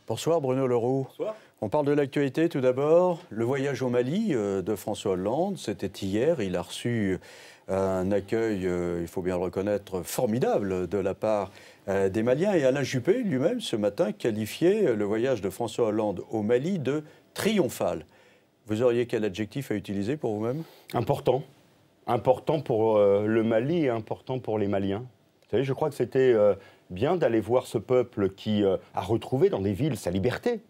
Bonsoir Bruno Leroux. Bonsoir. On parle de l'actualité tout d'abord. Le voyage au Mali de François Hollande, c'était hier. Il a reçu un accueil, il faut bien le reconnaître, formidable de la part des Maliens. Et Alain Juppé lui-même, ce matin, qualifiait le voyage de François Hollande au Mali de triomphal. Vous auriez quel adjectif à utiliser pour vous-même? Important. Important pour le Mali et important pour les Maliens. Vous savez, je crois que c'était bien d'aller voir ce peuple qui a retrouvé dans des villes sa liberté,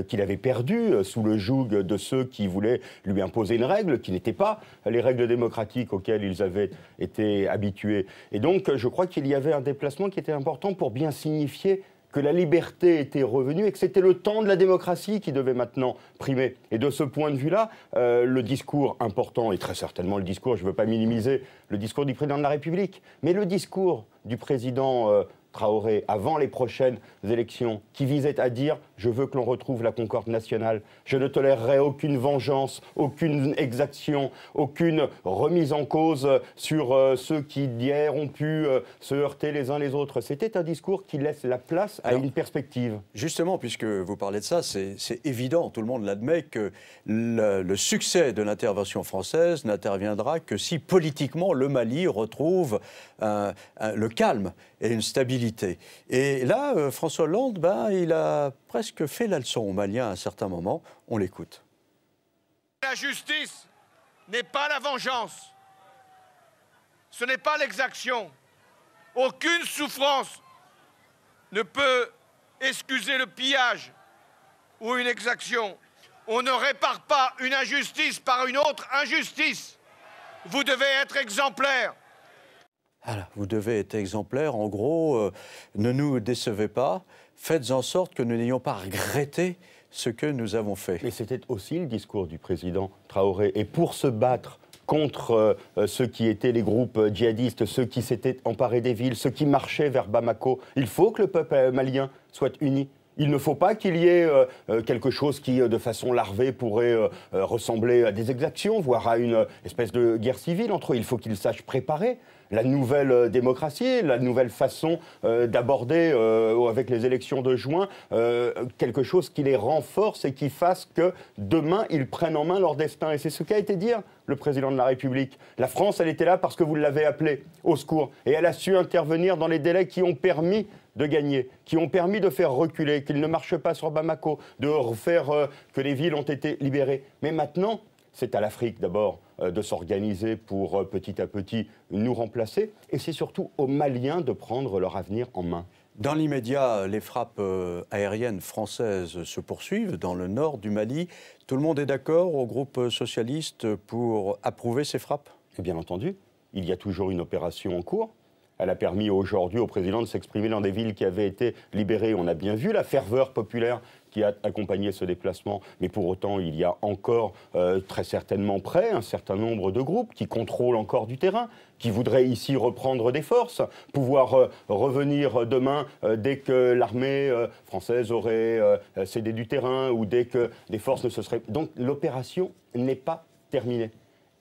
qu'il avait perdue sous le joug de ceux qui voulaient lui imposer une règle qui n'était pas les règles démocratiques auxquelles ils avaient été habitués. Et donc, je crois qu'il y avait un déplacement qui était important pour bien signifier que la liberté était revenue et que c'était le temps de la démocratie qui devait maintenant primer. Et de ce point de vue-là, le discours important, et très certainement le discours, je ne veux pas minimiser, le discours du président de la République, mais le discours du président Traoré, avant les prochaines élections, qui visait à dire « Je veux que l'on retrouve la concorde nationale, je ne tolérerai aucune vengeance, aucune exaction, aucune remise en cause sur ceux qui d'hier ont pu se heurter les uns les autres ». C'était un discours qui laisse la place à une perspective. Justement, puisque vous parlez de ça, c'est évident, tout le monde l'admet, que le succès de l'intervention française n'interviendra que si politiquement le Mali retrouve le calme et une stabilité. Et là, François Hollande, il a presque fait la leçon aux Maliens à un certain moment. On l'écoute. La justice n'est pas la vengeance. Ce n'est pas l'exaction. Aucune souffrance ne peut excuser le pillage ou une exaction. On ne répare pas une injustice par une autre injustice. Vous devez être exemplaire. Alors, vous devez être exemplaire. En gros, ne nous décevez pas. Faites en sorte que nous n'ayons pas regretté ce que nous avons fait. Mais c'était aussi le discours du président Traoré. Et pour se battre contre ceux qui étaient les groupes djihadistes, ceux qui s'étaient emparés des villes, ceux qui marchaient vers Bamako, il faut que le peuple malien soit uni. Il ne faut pas qu'il y ait quelque chose qui, de façon larvée, pourrait ressembler à des exactions, voire à une espèce de guerre civile entre eux. Il faut qu'ils sachent préparer la nouvelle démocratie, la nouvelle façon d'aborder, avec les élections de juin, quelque chose qui les renforce et qui fasse que demain, ils prennent en main leur destin. Et c'est ce qu'a été dit le président de la République. La France, elle était là parce que vous l'avez appelée au secours. Et elle a su intervenir dans les délais qui ont permis de gagner, qui ont permis de faire reculer, qu'ils ne marchent pas sur Bamako, de faire que les villes ont été libérées. Mais maintenant, c'est à l'Afrique d'abord de s'organiser pour petit à petit nous remplacer. Et c'est surtout aux Maliens de prendre leur avenir en main. Dans l'immédiat, les frappes aériennes françaises se poursuivent dans le nord du Mali. Tout le monde est d'accord au groupe socialiste pour approuver ces frappes? Et bien entendu, il y a toujours une opération en cours. Elle a permis aujourd'hui au président de s'exprimer dans des villes qui avaient été libérées. On a bien vu la ferveur populaire qui a accompagné ce déplacement. Mais pour autant, il y a encore très certainement près un certain nombre de groupes qui contrôlent encore du terrain, qui voudraient ici reprendre des forces, pouvoir revenir demain dès que l'armée française aurait cédé du terrain ou dès que des forces ne se seraient... Donc l'opération n'est pas terminée.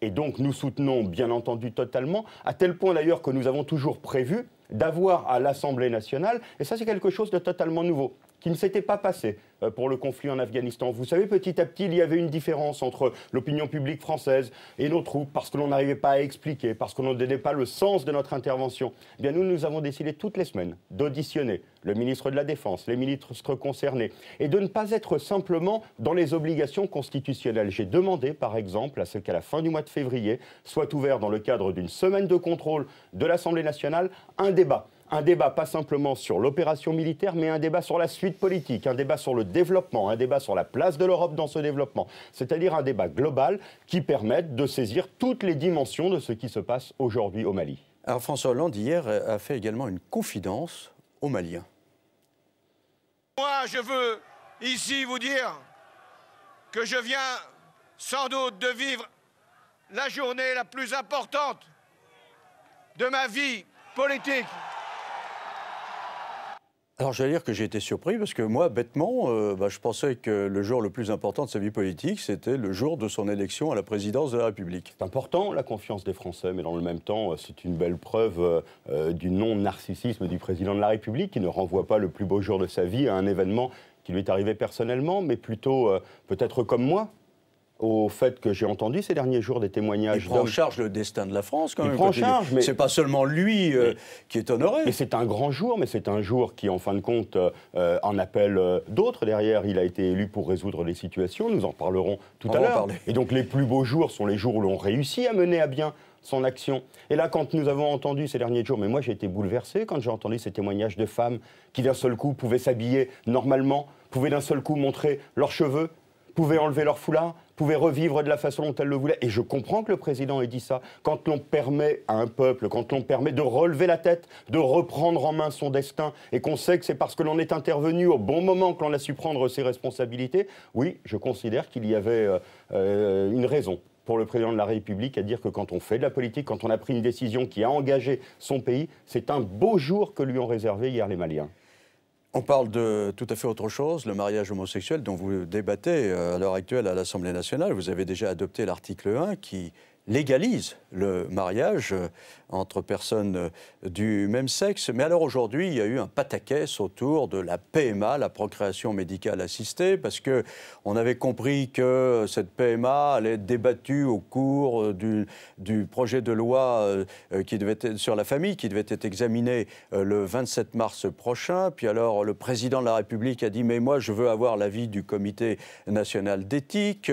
Et donc nous soutenons bien entendu totalement, à tel point d'ailleurs que nous avons toujours prévu d'avoir à l'Assemblée nationale, et ça c'est quelque chose de totalement nouveau, qui ne s'était pas passé pour le conflit en Afghanistan. Vous savez, petit à petit, il y avait une différence entre l'opinion publique française et nos troupes, parce que l'on n'arrivait pas à expliquer, parce qu'on ne donnait pas le sens de notre intervention. Eh bien, nous avons décidé toutes les semaines d'auditionner le ministre de la Défense, les ministres concernés, et de ne pas être simplement dans les obligations constitutionnelles. J'ai demandé, par exemple, à ce qu'à la fin du mois de février, soit ouvert dans le cadre d'une semaine de contrôle de l'Assemblée nationale, un débat. Un débat pas simplement sur l'opération militaire, mais un débat sur la suite politique, un débat sur le développement, un débat sur la place de l'Europe dans ce développement. C'est-à-dire un débat global qui permette de saisir toutes les dimensions de ce qui se passe aujourd'hui au Mali. Alors François Hollande, hier, a fait également une confidence aux Maliens. Moi, je veux ici vous dire que je viens sans doute de vivre la journée la plus importante de ma vie politique. Alors, j'allais dire que j'ai été surpris parce que moi, bêtement, je pensais que le jour le plus important de sa vie politique, c'était le jour de son élection à la présidence de la République. C'est important, la confiance des Français, mais dans le même temps, c'est une belle preuve du non-narcissisme du président de la République qui ne renvoie pas le plus beau jour de sa vie à un événement qui lui est arrivé personnellement, mais plutôt peut-être comme moi, au fait que j'ai entendu ces derniers jours des témoignages. Il prend en charge le destin de la France quand même. Il prend en charge, mais c'est pas seulement lui qui est honoré. Mais c'est un grand jour, mais c'est un jour qui, en fin de compte, en appelle d'autres. Derrière, il a été élu pour résoudre les situations. Nous en parlerons tout à l'heure. Et donc, les plus beaux jours sont les jours où l'on réussit à mener à bien son action. Et là, quand nous avons entendu ces derniers jours, mais moi j'ai été bouleversé quand j'ai entendu ces témoignages de femmes qui d'un seul coup pouvaient s'habiller normalement, pouvaient d'un seul coup montrer leurs cheveux, pouvaient enlever leur foulard, pouvaient revivre de la façon dont elles le voulaient. Et je comprends que le président ait dit ça. Quand l'on permet à un peuple, quand l'on permet de relever la tête, de reprendre en main son destin, et qu'on sait que c'est parce que l'on est intervenu au bon moment que l'on a su prendre ses responsabilités, oui, je considère qu'il y avait une raison pour le président de la République à dire que quand on fait de la politique, quand on a pris une décision qui a engagé son pays, c'est un beau jour que lui ont réservé hier les Maliens. On parle de tout à fait autre chose, le mariage homosexuel dont vous débattez à l'heure actuelle à l'Assemblée nationale. Vous avez déjà adopté l'article 1 qui légalise le mariage entre personnes du même sexe. Mais alors aujourd'hui, il y a eu un pataquès autour de la PMA, la procréation médicale assistée, parce qu'on avait compris que cette PMA allait être débattue au cours du projet de loi qui devait être, sur la famille, qui devait être examiné le 27 mars prochain. Puis alors, le président de la République a dit « mais moi, je veux avoir l'avis du Comité national d'éthique ».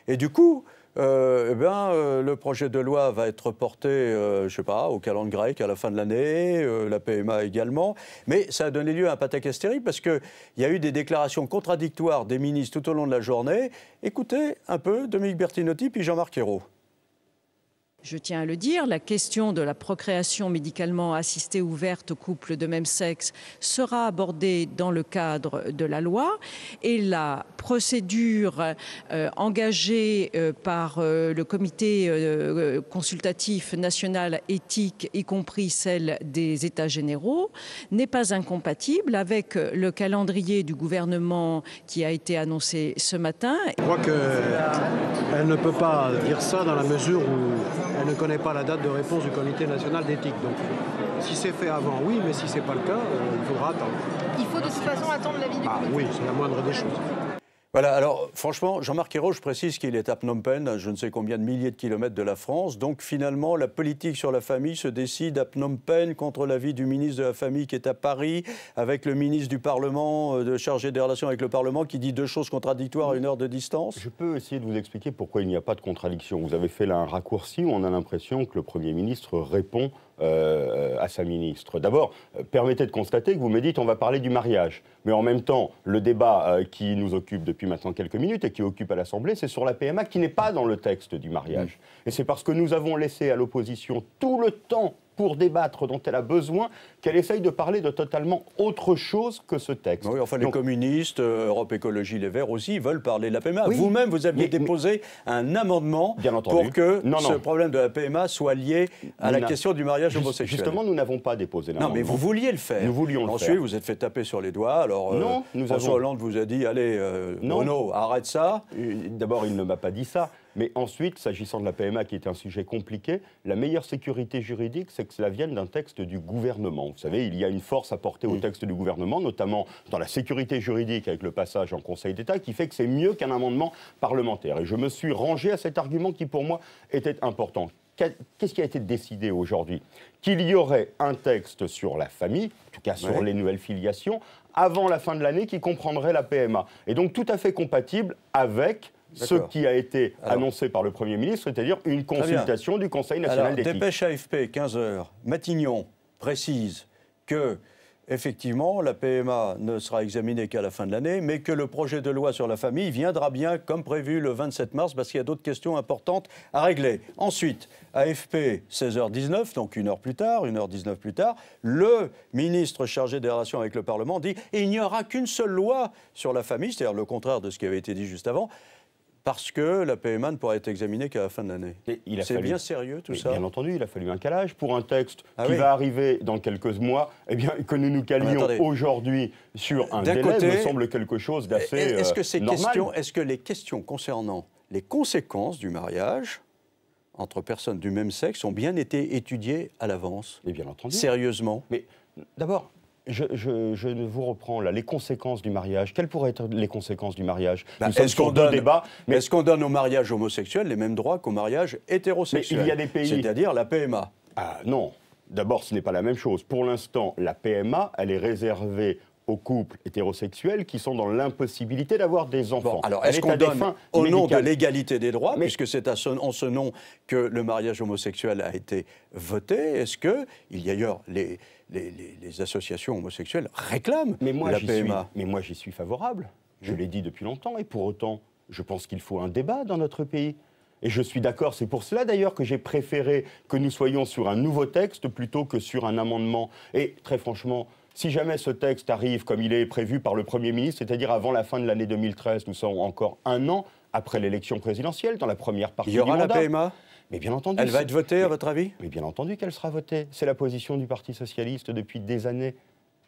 Et du coup, le projet de loi va être reporté, je ne sais pas, au calendrier grec à la fin de l'année, la PMA également. Mais ça a donné lieu à un pataquès terrible parce qu'il y a eu des déclarations contradictoires des ministres tout au long de la journée. Écoutez un peu Dominique Bertinotti puis Jean-Marc Ayrault. Je tiens à le dire, la question de la procréation médicalement assistée ouverte aux couples de même sexe sera abordée dans le cadre de la loi et la procédure engagée par le comité consultatif national éthique, y compris celle des États généraux, n'est pas incompatible avec le calendrier du gouvernement qui a été annoncé ce matin. Je crois qu'elle ne peut pas dire ça dans la mesure où elle ne connaît pas la date de réponse du Comité national d'éthique. Donc, si c'est fait avant, oui, mais si ce n'est pas le cas, il faudra attendre. Il faut de toute façon attendre l'avis du comité. Oui, c'est la moindre des choses. Voilà, alors franchement, Jean-Marc Ayrault, je précise qu'il est à Phnom Penh, je ne sais combien de milliers de kilomètres de la France. Donc finalement, la politique sur la famille se décide à Phnom Penh contre l'avis du ministre de la Famille qui est à Paris, avec le ministre du Parlement, chargé des relations avec le Parlement, qui dit deux choses contradictoires à une heure de distance. Je peux essayer de vous expliquer pourquoi il n'y a pas de contradiction. Vous avez fait là un raccourci où on a l'impression que le Premier ministre répond à sa ministre. D'abord, permettez de constater que vous me dites on va parler du mariage. Mais en même temps, le débat qui nous occupe depuis maintenant quelques minutes et qui occupe à l'Assemblée, c'est sur la PMA qui n'est pas dans le texte du mariage. Et c'est parce que nous avons laissé à l'opposition tout le temps pour débattre dont elle a besoin, qu'elle essaye de parler de totalement autre chose que ce texte. Oui, enfin, les communistes, Europe Écologie Les Verts aussi, veulent parler de la PMA. Oui, vous-même, vous aviez déposé un amendement pour que ce problème de la PMA soit lié à la question du mariage homosexuel. Justement, nous n'avons pas déposé l'amendement. Non, mais vous vouliez le faire. Nous voulions le faire. Ensuite, vous êtes fait taper sur les doigts. Alors, François Hollande vous a dit, allez, Bruno, arrête ça. D'abord, il ne m'a pas dit ça. Mais ensuite, s'agissant de la PMA, qui est un sujet compliqué, la meilleure sécurité juridique, c'est que cela vienne d'un texte du gouvernement. Vous savez, il y a une force apportée au texte du gouvernement, notamment dans la sécurité juridique avec le passage en Conseil d'État, qui fait que c'est mieux qu'un amendement parlementaire. Et je me suis rangé à cet argument qui, pour moi, était important. Qu'est-ce qui a été décidé aujourd'hui? Qu'il y aurait un texte sur la famille, en tout cas sur les nouvelles filiations, avant la fin de l'année, qui comprendrait la PMA. Et donc tout à fait compatible avec ce qui a été annoncé par le Premier ministre, c'est-à-dire une consultation du Conseil national d'éthique. Dépêche AFP, 15h, Matignon précise que, effectivement, la PMA ne sera examinée qu'à la fin de l'année, mais que le projet de loi sur la famille viendra bien, comme prévu, le 27 mars, parce qu'il y a d'autres questions importantes à régler. Ensuite, AFP, 16h19, donc 1h19 plus tard, le ministre chargé des relations avec le Parlement dit « il n'y aura qu'une seule loi sur la famille », c'est-à-dire le contraire de ce qui avait été dit juste avant, parce que la PMA ne pourra être examinée qu'à la fin de l'année. C'est bien sérieux tout ça? Bien entendu, il a fallu un calage pour un texte qui va arriver dans quelques mois. Eh bien, que nous nous calions aujourd'hui sur un délai me semble quelque chose d'assez normal. Est-ce que les questions concernant les conséquences du mariage entre personnes du même sexe ont bien été étudiées à l'avance? Et bien entendu. Sérieusement? Mais d'abord, Je ne vous reprends là. Les conséquences du mariage, quelles pourraient être les conséquences du mariage? Est-ce qu'on donne au mariage homosexuel les mêmes droits qu'au mariage hétérosexuel? Mais il y a des pays... C'est-à-dire la PMA. Ah non. D'abord, ce n'est pas la même chose. Pour l'instant, la PMA, elle est réservée aux couples hétérosexuels qui sont dans l'impossibilité d'avoir des enfants. Bon, alors, est-ce qu'on donne, au nom de l'égalité des droits, puisque c'est en ce nom que le mariage homosexuel a été voté, est-ce qu'il y a ailleurs les associations homosexuelles réclament la PMA? Mais moi, j'y suis favorable. Je l'ai dit depuis longtemps. Et pour autant, je pense qu'il faut un débat dans notre pays. Et je suis d'accord, c'est pour cela d'ailleurs que j'ai préféré que nous soyons sur un nouveau texte plutôt que sur un amendement. Et très franchement, si jamais ce texte arrive comme il est prévu par le Premier ministre, c'est-à-dire avant la fin de l'année 2013, nous sommes encore un an après l'élection présidentielle, dans la première partie du mandat. Il y aura la PMA? Mais bien entendu. Elle va être votée, à votre avis? Mais bien entendu qu'elle sera votée. C'est la position du Parti socialiste depuis des années.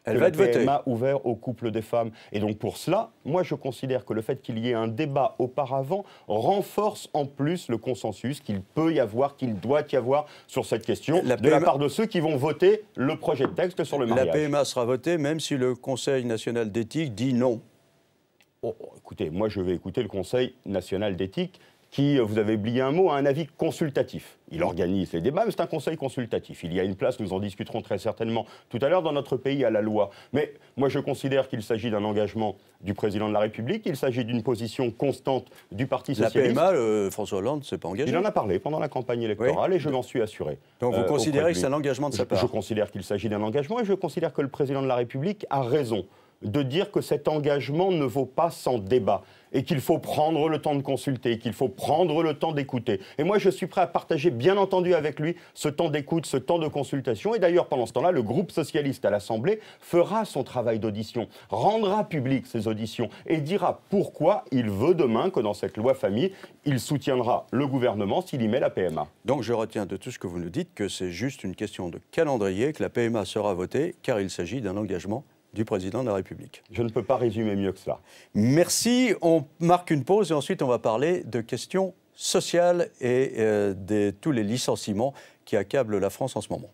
Elle va être votée. Le PMA ouvert au couple des femmes. Et donc pour cela, moi je considère que le fait qu'il y ait un débat auparavant renforce en plus le consensus qu'il peut y avoir, qu'il doit y avoir sur cette question de la part de ceux qui vont voter le projet de texte sur le mariage. La PMA sera votée même si le Conseil national d'éthique dit non. Oh, écoutez, moi je vais écouter le Conseil national d'éthique qui, vous avez oublié un mot, a un avis consultatif. Il organise les débats, mais c'est un conseil consultatif. Il y a une place, nous en discuterons très certainement tout à l'heure dans notre pays à la loi. Mais moi je considère qu'il s'agit d'un engagement du président de la République, il s'agit d'une position constante du Parti socialiste. La PMA, François Hollande ne s'est pas engagé. Il en a parlé pendant la campagne électorale et je m'en suis assuré. Donc vous considérez que c'est un engagement de sa part? Je considère qu'il s'agit d'un engagement et je considère que le président de la République a raison de dire que cet engagement ne vaut pas sans débat et qu'il faut prendre le temps de consulter, qu'il faut prendre le temps d'écouter. Et moi, je suis prêt à partager, bien entendu, avec lui ce temps d'écoute, ce temps de consultation. Et d'ailleurs, pendant ce temps-là, le groupe socialiste à l'Assemblée fera son travail d'audition, rendra public ses auditions et dira pourquoi il veut demain que dans cette loi famille, il soutiendra le gouvernement s'il y met la PMA. Donc je retiens de tout ce que vous nous dites que c'est juste une question de calendrier, que la PMA sera votée, car il s'agit d'un engagement du président de la République. Je ne peux pas résumer mieux que cela. Merci. On marque une pause et ensuite on va parler de questions sociales et de tous les licenciements qui accablent la France en ce moment.